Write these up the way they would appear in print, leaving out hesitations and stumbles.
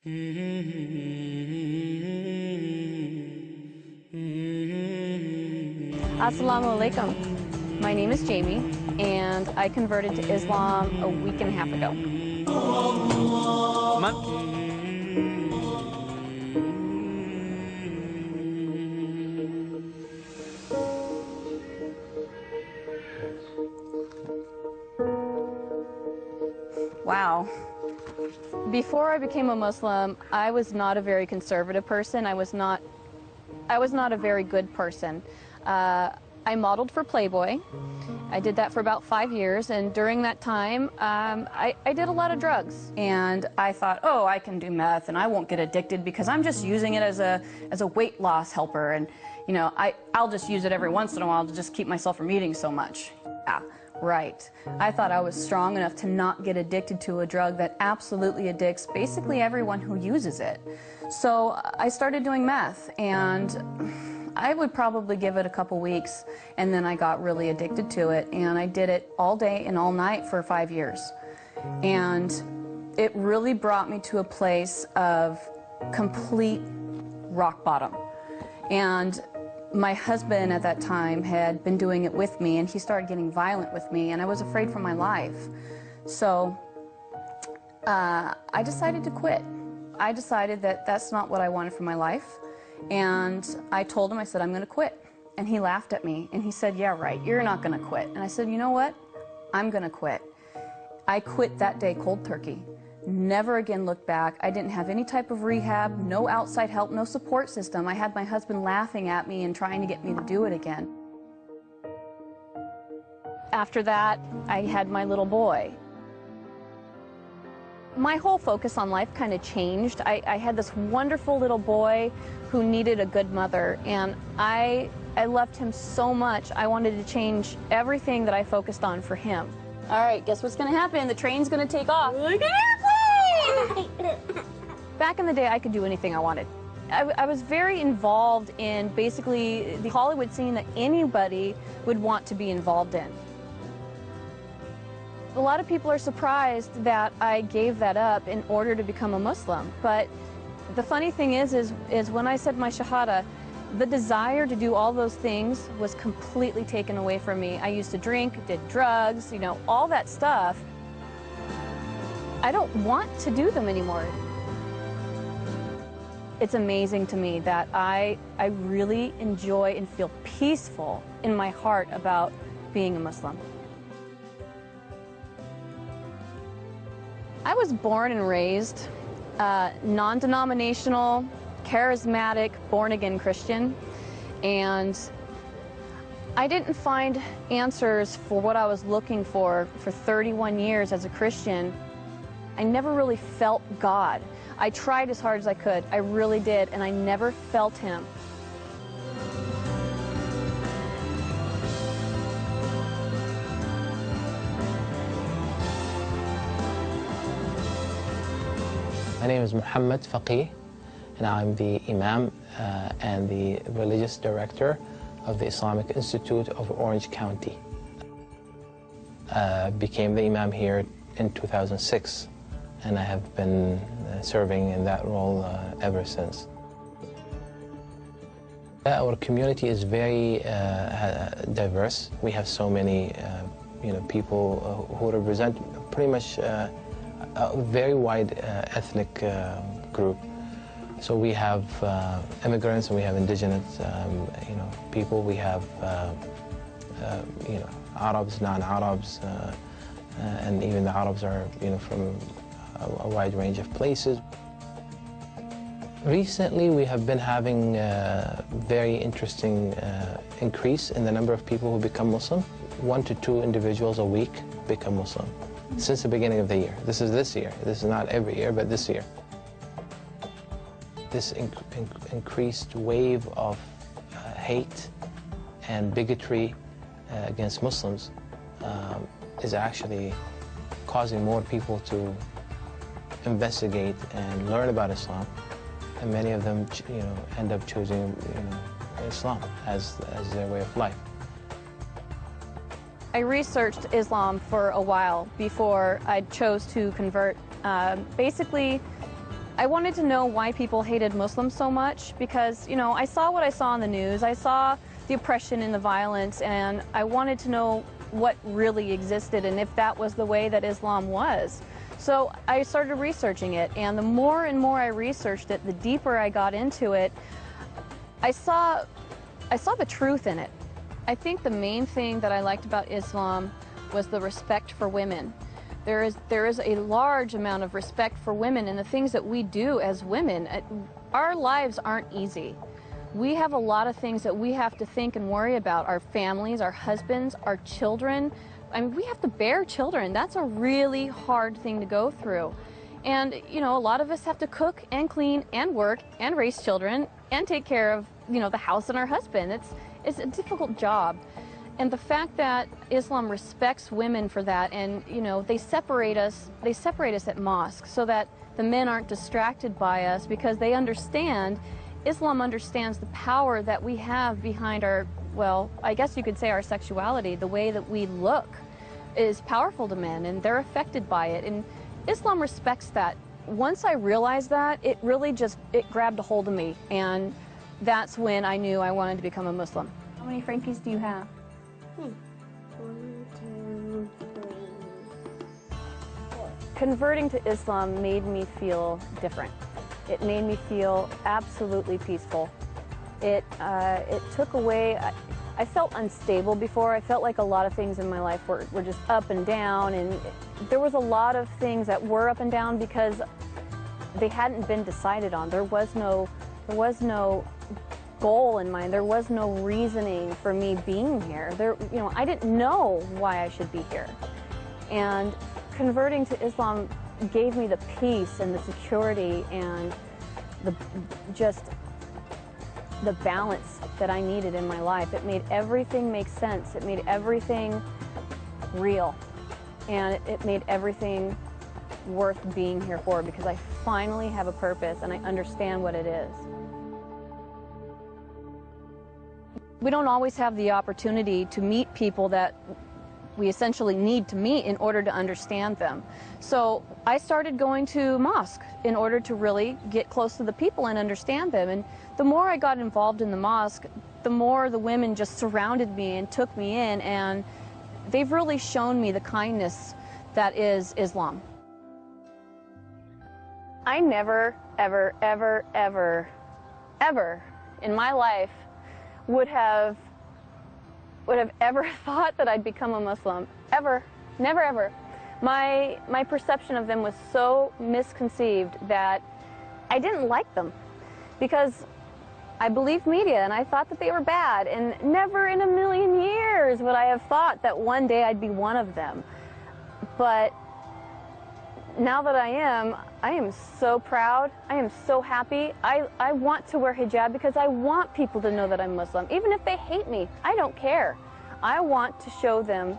Assalamu alaikum. My name is Jamie, and I converted to Islam a week and a half ago. Wow. Before I became a Muslim, I was not a very conservative person. I was not a very good person. I modeled for Playboy. I did that for about 5 years, and during that time, I did a lot of drugs. And I thought, oh, I can do meth, and I won't get addicted because I'm just using it as a weight loss helper, and you know, I'll just use it every once in a while to just keep myself from eating so much. Yeah, right. I thought I was strong enough to not get addicted to a drug that absolutely addicts basically everyone who uses it. So I started doing meth, and I would probably give it a couple weeks, and then I got really addicted to it, and I did it all day and all night for 5 years. And it really brought me to a place of complete rock bottom. And my husband at that time had been doing it with me, and he started getting violent with me, and I was afraid for my life. So I decided to quit. I decided that that's not what I wanted for my life. And I told him, I said, I'm going to quit. And he laughed at me, and he said, yeah, right, you're not going to quit. And I said, you know what? I'm going to quit. I quit that day cold turkey. Never again looked back. I didn't have any type of rehab, no outside help, no support system. I had my husband laughing at me and trying to get me to do it again. After that, I had my little boy. My whole focus on life kind of changed. I had this wonderful little boy who needed a good mother, and I loved him so much. I wanted to change everything that I focused on for him. All right, guess what's going to happen? The train's going to take off. Like an airplane! Back in the day, I could do anything I wanted. I was very involved in basically the Hollywood scene that anybody would want to be involved in. A lot of people are surprised that I gave that up in order to become a Muslim. But the funny thing is when I said my Shahada, the desire to do all those things was completely taken away from me. I used to drink, did drugs, you know, all that stuff. I don't want to do them anymore. It's amazing to me that I really enjoy and feel peaceful in my heart about being a Muslim. I was born and raised non-denominational, charismatic, born-again Christian, and I didn't find answers for what I was looking for 31 years as a Christian. I never really felt God. I tried as hard as I could, I really did, and I never felt Him. My name is Muhammad Faqih, and I'm the Imam and the Religious Director of the Islamic Institute of Orange County. Became the Imam here in 2006, and I have been serving in that role ever since. Our community is very diverse. We have so many people who represent pretty much a very wide ethnic group. So we have immigrants, and we have indigenous, people. We have, Arabs, non-Arabs, and even the Arabs are, from a wide range of places. Recently, we have been having a very interesting increase in the number of people who become Muslim. 1 to 2 individuals a week become Muslim since the beginning of the year. This is this year. This is not every year, but this year. This increased wave of hate and bigotry against Muslims is actually causing more people to investigate and learn about Islam, and many of them, end up choosing, Islam as their way of life. I researched Islam for a while before I chose to convert. Basically, I wanted to know why people hated Muslims so much because, you know, I saw what I saw on the news. I saw the oppression and the violence, and I wanted to know what really existed and if that was the way that Islam was. So I started researching it, and the more and more I researched it, the deeper I got into it, I saw the truth in it. I think the main thing that I liked about Islam was the respect for women. There is a large amount of respect for women and the things that we do as women. Our lives aren't easy. We have a lot of things that we have to think and worry about. Our families, our husbands, our children. I mean, we have to bear children. That's a really hard thing to go through. And, you know, a lot of us have to cook and clean and work and raise children and take care of, you know, the house and our husband. It's a difficult job. And the fact that Islam respects women for that, and, you know, they separate us at mosque so that the men aren't distracted by us, because they understand, Islam understands the power that we have behind our, well, I guess you could say our sexuality. The way that we look is powerful to men, and they're affected by it. And Islam respects that. Once I realized that, it really just, it grabbed a hold of me, and that's when I knew I wanted to become a Muslim. How many Frankies do you have? 1, 2, 3, 4. Converting to Islam made me feel different. It made me feel absolutely peaceful. It took away, I felt unstable before. I felt like a lot of things in my life were just up and down, and there was a lot of things that were up and down because they hadn't been decided on. There was no goal in mind. There was no reasoning for me being here. You know, I didn't know why I should be here. And converting to Islam gave me the peace and the security and just the balance that I needed in my life. It made everything make sense. It made everything real. And it made everything worth being here for, because I finally have a purpose and I understand what it is. We don't always have the opportunity to meet people that we essentially need to meet in order to understand them. So I started going to mosque in order to really get close to the people and understand them. And the more I got involved in the mosque, the more the women just surrounded me and took me in, and they've really shown me the kindness that is Islam. I never, ever, ever, ever, ever in my life would have ever thought that I'd become a Muslim. Ever. Never, ever. My perception of them was so misconceived that I didn't like them, because I believed media and I thought that they were bad, and never in a million years would I have thought that one day I'd be one of them. But now that I am so proud. I am so happy. I want to wear hijab because I want people to know that I'm Muslim. Even if they hate me, I don't care. I want to show them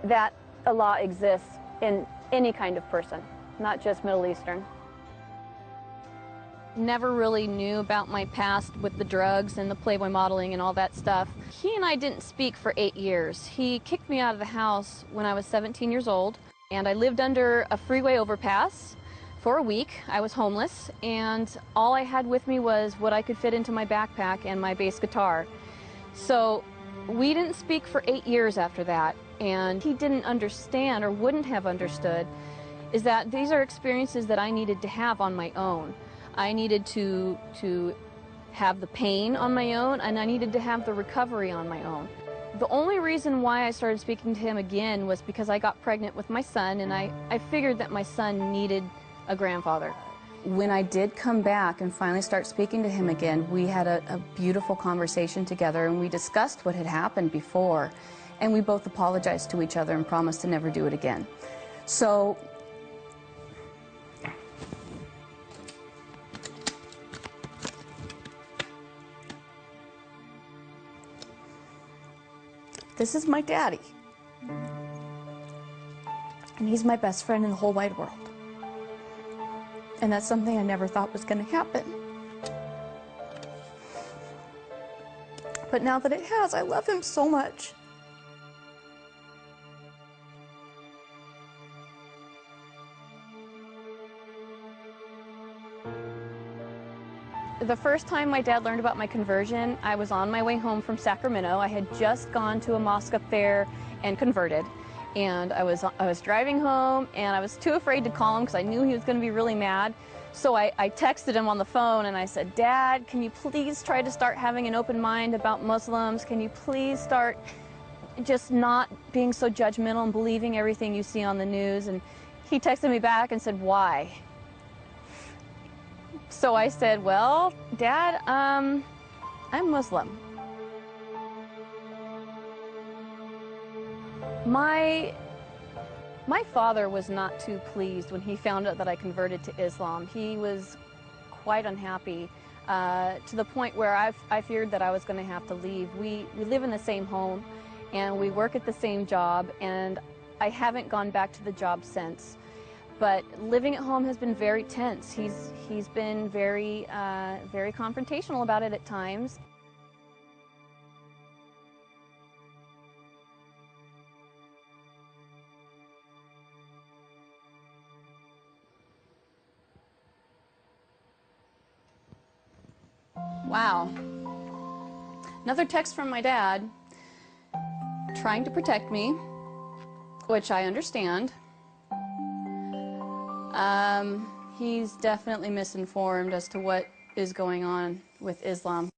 that Allah exists in any kind of person, not just Middle Eastern. Never really knew about my past with the drugs and the Playboy modeling and all that stuff. He and I didn't speak for 8 years. He kicked me out of the house when I was 17 years old, and I lived under a freeway overpass for a week. I was homeless, and all I had with me was what I could fit into my backpack and my bass guitar. So we didn't speak for 8 years after that, and he didn't understand, or wouldn't have understood, is that these are experiences that I needed to have on my own. I needed to have the pain on my own, and I needed to have the recovery on my own. The only reason why I started speaking to him again was because I got pregnant with my son, and I figured that my son needed a grandfather. When I did come back and finally start speaking to him again, we had a beautiful conversation together, and we discussed what had happened before, and we both apologized to each other and promised to never do it again. So this is my daddy, and he's my best friend in the whole wide world. And that's something I never thought was going to happen. But now that it has, I love him so much. The first time my dad learned about my conversion, I was on my way home from Sacramento. I had just gone to a mosque up there and converted. And I was driving home, and I was too afraid to call him because I knew he was going to be really mad. So I texted him on the phone, and I said, "Dad, can you please try to start having an open mind about Muslims? Can you please start just not being so judgmental and believing everything you see on the news?" And he texted me back and said, "Why?" So I said, "Well, Dad, I'm Muslim." My father was not too pleased when he found out that I converted to Islam. He was quite unhappy to the point where I feared that I was going to have to leave. We live in the same home and we work at the same job, and I haven't gone back to the job since. But living at home has been very tense. He's been very confrontational about it at times. Wow. Another text from my dad trying to protect me, which I understand. He's definitely misinformed as to what is going on with Islam.